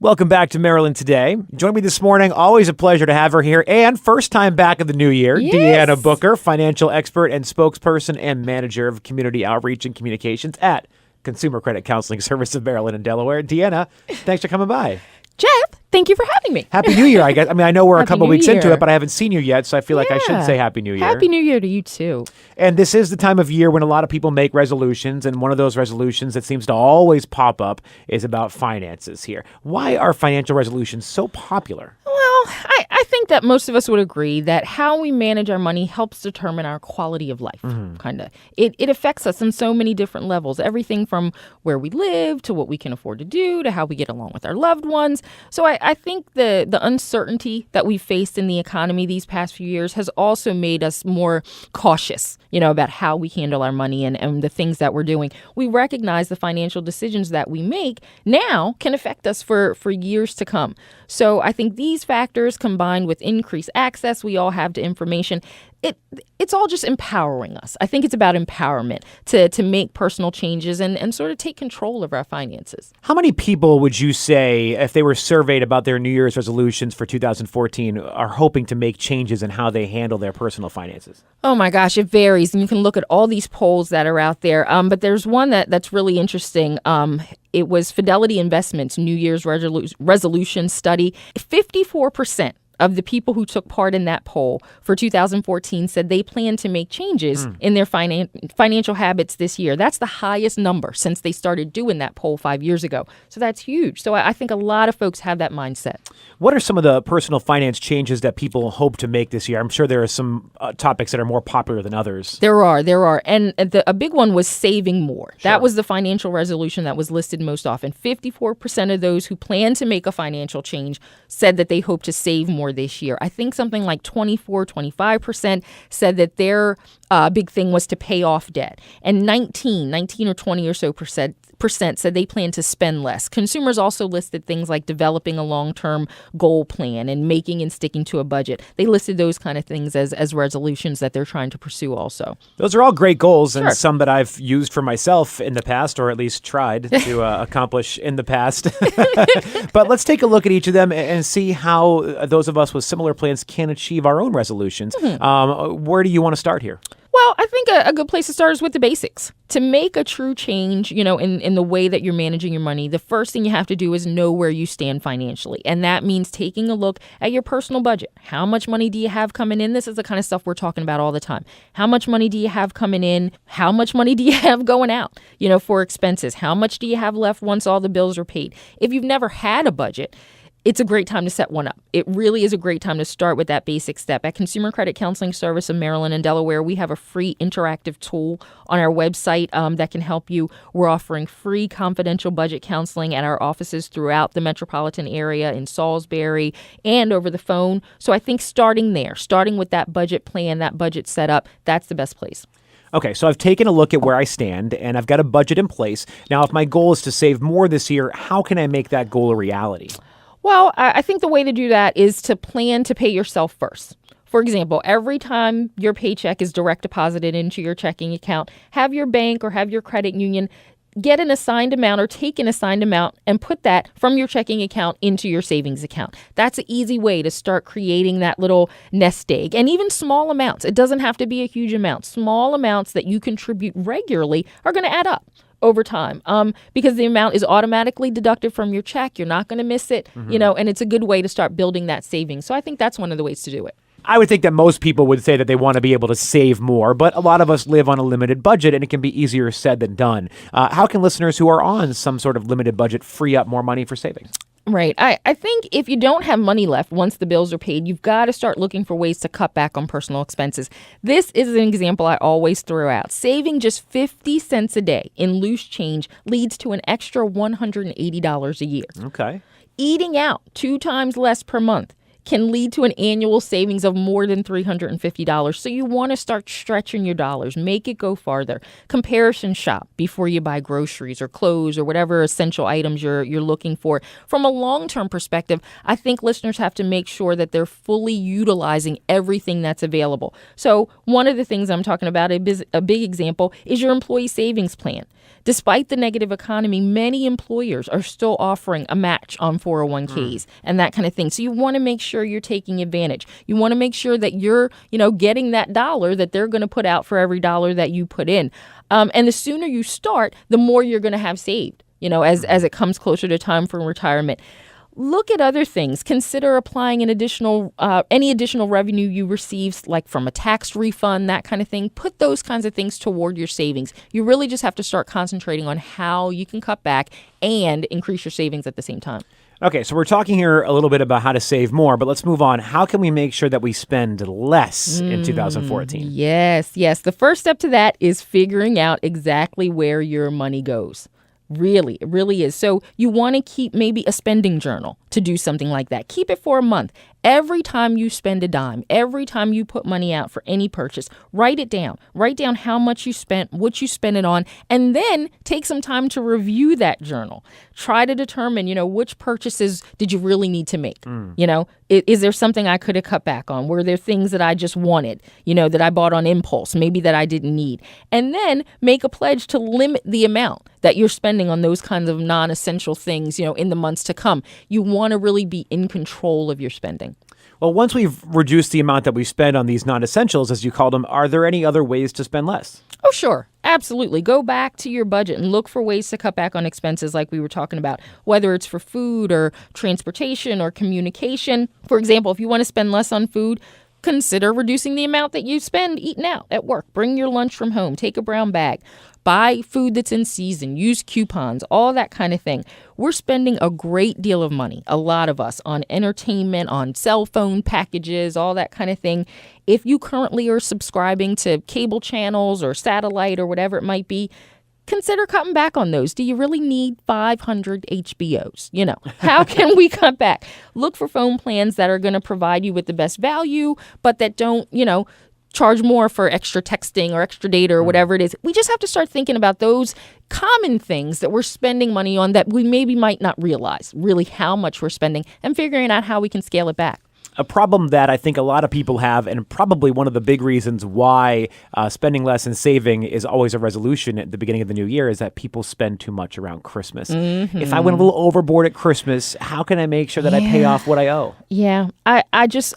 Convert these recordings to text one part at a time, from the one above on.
Welcome back to Maryland Today. Join me this morning. Always a pleasure to have her here. And first time back of the new year, Yes. Deanna Booker, financial expert and spokesperson and manager of community outreach and communications at Consumer Credit Counseling Service of Maryland and Delaware. Deanna, thanks for coming by. Jeff, thank you for having me. Happy New Year, I guess. I mean, I know we're a Happy couple New weeks into Year. it, but I haven't seen you yet, so I feel like I should say Happy New Year. Happy New Year to you, too. And this is the time of year when a lot of people make resolutions, and one of those resolutions that seems to always pop up is about finances here. Why are financial resolutions so popular? Well, I think that most of us would agree that how we manage our money helps determine our quality of life, kind of. It affects us on so many different levels, everything from where we live to what we can afford to do to how we get along with our loved ones. So I think the uncertainty that we've faced in the economy these past few years has also made us more cautious, about how we handle our money and the things that we're doing. We recognize the financial decisions that we make now can affect us for years to come. So I think these factors combined with increased access we all have to information, it's all just empowering us. I think it's about empowerment to make personal changes and sort of take control of our finances. How many people would you say, if they were surveyed about their New Year's resolutions for 2014, are hoping to make changes in how they handle their personal finances? Oh my gosh, it varies. And you can look at all these polls that are out there. But there's one that's really interesting. It was Fidelity Investments' New Year's resolution study. 54% of the people who took part in that poll for 2014 said they plan to make changes in their financial habits this year. That's the highest number since they started doing that poll 5 years ago. So that's huge. So I think a lot of folks have that mindset. What are some of the personal finance changes that people hope to make this year? I'm sure there are some topics that are more popular than others. There are. And a big one was saving more. Sure. That was the financial resolution that was listed most often. 54% of those who plan to make a financial change said that they hope to save more this year. I think something like 25% said that their big thing was to pay off debt. And 19 or 20 or so percent said they plan to spend less. Consumers also listed things like developing a long-term goal plan and making and sticking to a budget. They listed those kind of things as resolutions that they're trying to pursue also. Those are all great goals and Sure. some that I've used for myself in the past, or at least tried to accomplish in the past. But let's take a look at each of them and see how those of us with similar plans can achieve our own resolutions. Where do you want to start here? Well, I think a good place to start is with the basics. To make a true change, in the way that you're managing your money, the first thing you have to do is know where you stand financially. And that means taking a look at your personal budget. How much money do you have coming in? This is the kind of stuff we're talking about all the time. How much money do you have coming in? How much money do you have going out, for expenses? How much do you have left once all the bills are paid? If you've never had a budget, it's a great time to set one up. It really is a great time to start with that basic step. At Consumer Credit Counseling Service of Maryland and Delaware, we have a free interactive tool on our website that can help you. We're offering free confidential budget counseling at our offices throughout the metropolitan area in Salisbury and over the phone. So I think starting with that budget plan, that budget setup, that's the best place. Okay, so I've taken a look at where I stand, and I've got a budget in place. Now, if my goal is to save more this year, how can I make that goal a reality? Well, I think the way to do that is to plan to pay yourself first. For example, every time your paycheck is direct deposited into your checking account, have your bank or have your credit union get an assigned amount or take an assigned amount and put that from your checking account into your savings account. That's an easy way to start creating that little nest egg. And even small amounts. It doesn't have to be a huge amount. Small amounts that you contribute regularly are going to add up over time, because the amount is automatically deducted from your check. You're not going to miss it, and it's a good way to start building that savings. So I think that's one of the ways to do it. I would think that most people would say that they want to be able to save more, but a lot of us live on a limited budget, and it can be easier said than done. How can listeners who are on some sort of limited budget free up more money for savings? Right. I think if you don't have money left once the bills are paid, you've got to start looking for ways to cut back on personal expenses. This is an example I always throw out. Saving just 50 cents a day in loose change leads to an extra $180 a year. Okay. Eating out 2 times less per month can lead to an annual savings of more than $350. So you want to start stretching your dollars, make it go farther. Comparison shop before you buy groceries or clothes or whatever essential items you're looking for. From a long-term perspective, I think listeners have to make sure that they're fully utilizing everything that's available. So one of the things I'm talking about, a big example, is your employee savings plan. Despite the negative economy, many employers are still offering a match on 401ks and that kind of thing. So you want to make sure you're taking advantage. You want to make sure that you're, getting that dollar that they're going to put out for every dollar that you put in. And the sooner you start, the more you're going to have saved, as it comes closer to time for retirement. Look at other things. Consider applying any additional revenue you receive, like from a tax refund, that kind of thing. Put those kinds of things toward your savings. You really just have to start concentrating on how you can cut back and increase your savings at the same time. Okay, so we're talking here a little bit about how to save more, but let's move on. How can we make sure that we spend less in 2014? Yes. The first step to that is figuring out exactly where your money goes. Really, it really is. So you want to keep maybe a spending journal to do something like that. Keep it for a month. Every time you spend a dime, every time you put money out for any purchase, write it down. Write down how much you spent, what you spent it on, and then take some time to review that journal. Try to determine, which purchases did you really need to make? Is there something I could have cut back on? Were there things that I just wanted, that I bought on impulse, maybe that I didn't need? And then make a pledge to limit the amount that you're spending on those kinds of non-essential things, in the months to come. You want to really be in control of your spending. Well, once we've reduced the amount that we spend on these non-essentials, as you called them, are there any other ways to spend less? Oh, sure. Absolutely. Go back to your budget and look for ways to cut back on expenses like we were talking about, whether it's for food or transportation or communication. For example, if you want to spend less on food, consider reducing the amount that you spend eating out at work. Bring your lunch from home. Take a brown bag. Buy food that's in season. Use coupons, all that kind of thing. We're spending a great deal of money, a lot of us, on entertainment, on cell phone packages, all that kind of thing. If you currently are subscribing to cable channels or satellite or whatever it might be, consider cutting back on those. Do you really need 500 HBOs? How can we cut back? Look for phone plans that are going to provide you with the best value, but that don't, charge more for extra texting or extra data or whatever it is. We just have to start thinking about those common things that we're spending money on that we maybe might not realize really how much we're spending and figuring out how we can scale it back. A problem that I think a lot of people have, and probably one of the big reasons why spending less and saving is always a resolution at the beginning of the new year, is that people spend too much around Christmas. If I went a little overboard at Christmas, how can I make sure that I pay off what I owe? Yeah, I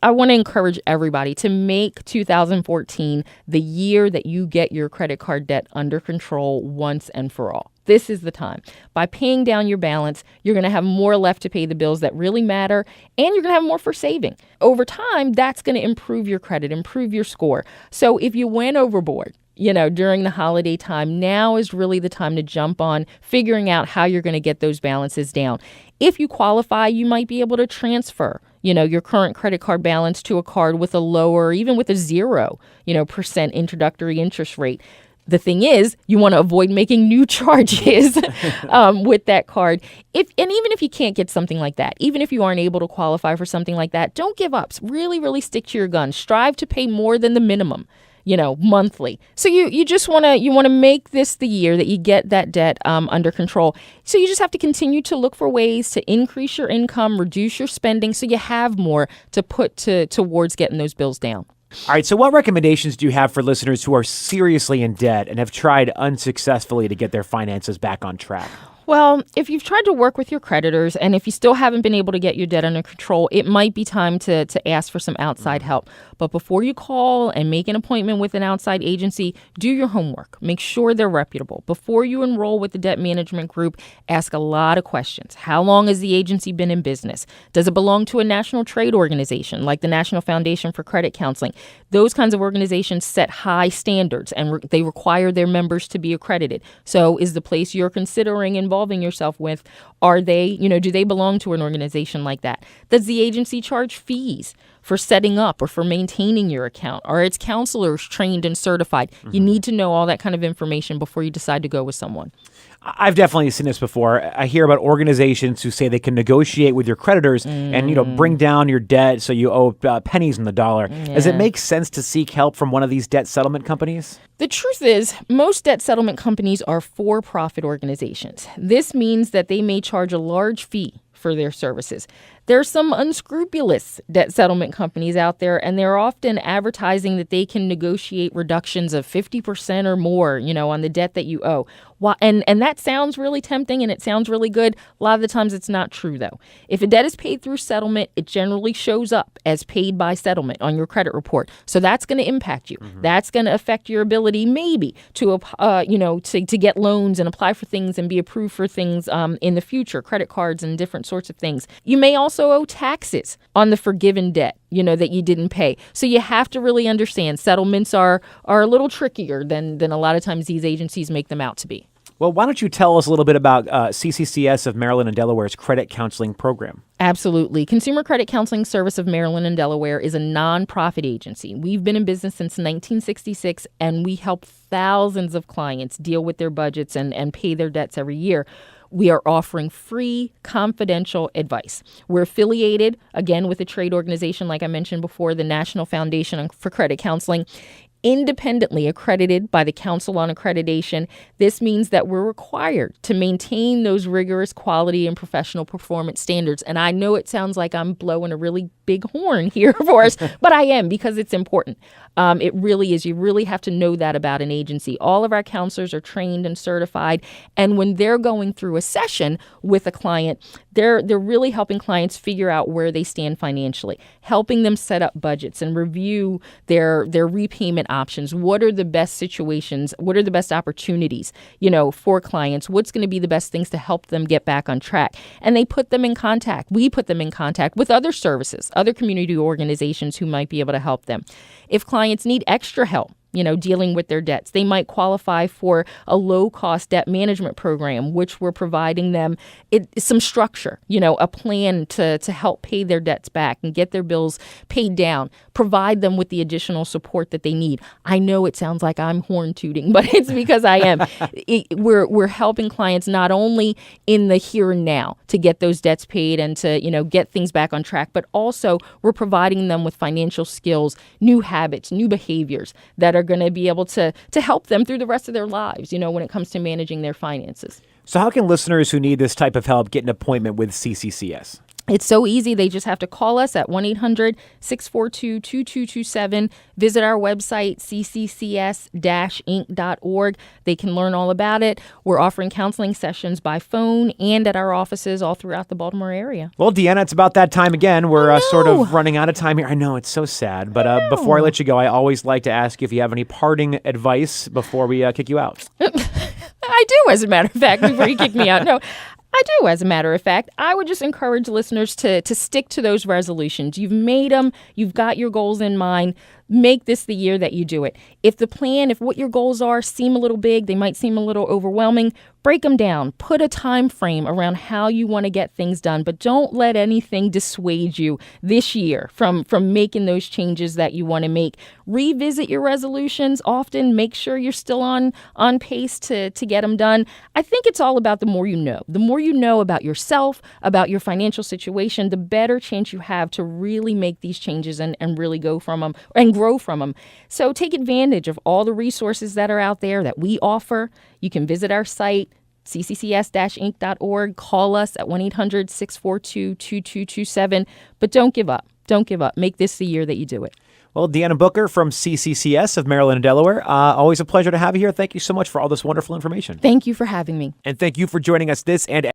want to encourage everybody to make 2014 the year that you get your credit card debt under control once and for all. This is the time. By paying down your balance, you're going to have more left to pay the bills that really matter, and you're going to have more for saving. Over time, that's going to improve your credit, improve your score. So if you went overboard, during the holiday time, now is really the time to jump on figuring out how you're going to get those balances down. If you qualify, you might be able to transfer, your current credit card balance to a card with a lower, even with a 0%, introductory interest rate. The thing is, you want to avoid making new charges with that card. Even if you can't get something like that, even if you aren't able to qualify for something like that, don't give up. Really, really stick to your guns. Strive to pay more than the minimum, monthly. So you just want to make this the year that you get that debt under control. So you just have to continue to look for ways to increase your income, reduce your spending, so you have more to put towards getting those bills down. All right, so what recommendations do you have for listeners who are seriously in debt and have tried unsuccessfully to get their finances back on track? Well, if you've tried to work with your creditors and if you still haven't been able to get your debt under control, it might be time to ask for some outside help. But before you call and make an appointment with an outside agency, do your homework. Make sure they're reputable. Before you enroll with the debt management group, ask a lot of questions. How long has the agency been in business? Does it belong to a national trade organization like the National Foundation for Credit Counseling? Those kinds of organizations set high standards and they require their members to be accredited. So is the place you're considering involving yourself with, do they belong to an organization like that? Does the agency charge fees for setting up or for maintaining your account? Are its counselors trained and certified? You need to know all that kind of information before you decide to go with someone. I've definitely seen this before. I hear about organizations who say they can negotiate with your creditors and, bring down your debt so you owe pennies on the dollar. Yeah. Does it make sense to seek help from one of these debt settlement companies? The truth is, most debt settlement companies are for-profit organizations. This means that they may charge a large fee for their services. There's some unscrupulous debt settlement companies out there, and they're often advertising that they can negotiate reductions of 50% or more, on the debt that you owe. And that sounds really tempting and it sounds really good. A lot of the times it's not true, though. If a debt is paid through settlement, it generally shows up as paid by settlement on your credit report. So that's going to impact you. That's going to affect your ability maybe to get loans and apply for things and be approved for things in the future, credit cards and different sorts of things. You may also owe taxes on the forgiven debt, that you didn't pay. So you have to really understand settlements are a little trickier than a lot of times these agencies make them out to be. Well, why don't you tell us a little bit about CCCS of Maryland and Delaware's credit counseling program? Absolutely. Consumer Credit Counseling Service of Maryland and Delaware is a nonprofit agency. We've been in business since 1966, and we help thousands of clients deal with their budgets and pay their debts every year. We are offering free, confidential advice. We're affiliated, again, with a trade organization, like I mentioned before, the National Foundation for Credit Counseling, independently accredited by the Council on Accreditation. This means that we're required to maintain those rigorous quality and professional performance standards. And I know it sounds like I'm blowing a really big horn here for us, but I am, because it's important. It really is. You really have to know that about an agency. All of our counselors are trained and certified. And when they're going through a session with a client, they're really helping clients figure out where they stand financially, helping them set up budgets and review their repayment options. What are the best situations? What are the best opportunities, for clients? What's going to be the best things to help them get back on track? And they put them in contact. We put them in contact with other services, other community organizations who might be able to help them. If clients need extra help, dealing with their debts, they might qualify for a low-cost debt management program, which we're providing them some structure, a plan to help pay their debts back and get their bills paid down, provide them with the additional support that they need. I know it sounds like I'm horn tooting, but it's because I am. We're helping clients not only in the here and now to get those debts paid and to, get things back on track, but also we're providing them with financial skills, new habits, new behaviors that are going to be able to help them through the rest of their lives, when it comes to managing their finances. So how can listeners who need this type of help get an appointment with CCCS? It's so easy. They just have to call us at 1-800-642-2227. Visit our website, cccs-inc.org. They can learn all about it. We're offering counseling sessions by phone and at our offices all throughout the Baltimore area. Well, Deanna, it's about that time again. We're sort of running out of time here. I know, it's so sad. But before I let you go, I always like to ask you if you have any parting advice before we kick you out. I do, as a matter of fact, before you kick me out. No, I do, as a matter of fact. I would just encourage listeners to stick to those resolutions. You've made them. You've got your goals in mind. Make this the year that you do it. If what your goals are seem a little big, they might seem a little overwhelming, break them down. Put a time frame around how you want to get things done, but don't let anything dissuade you this year from making those changes that you want to make. Revisit your resolutions often. Make sure you're still on pace to get them done. I think it's all about the more you know. The more you know about yourself, about your financial situation, the better chance you have to really make these changes and really go from them and grow from them. So take advantage of all the resources that are out there that we offer. You can visit our site, cccs-inc.org. Call us at 1-800-642-2227. But don't give up. Don't give up. Make this the year that you do it. Well, Deanna Booker from CCCS of Maryland and Delaware, always a pleasure to have you here. Thank you so much for all this wonderful information. Thank you for having me. And thank you for joining us this and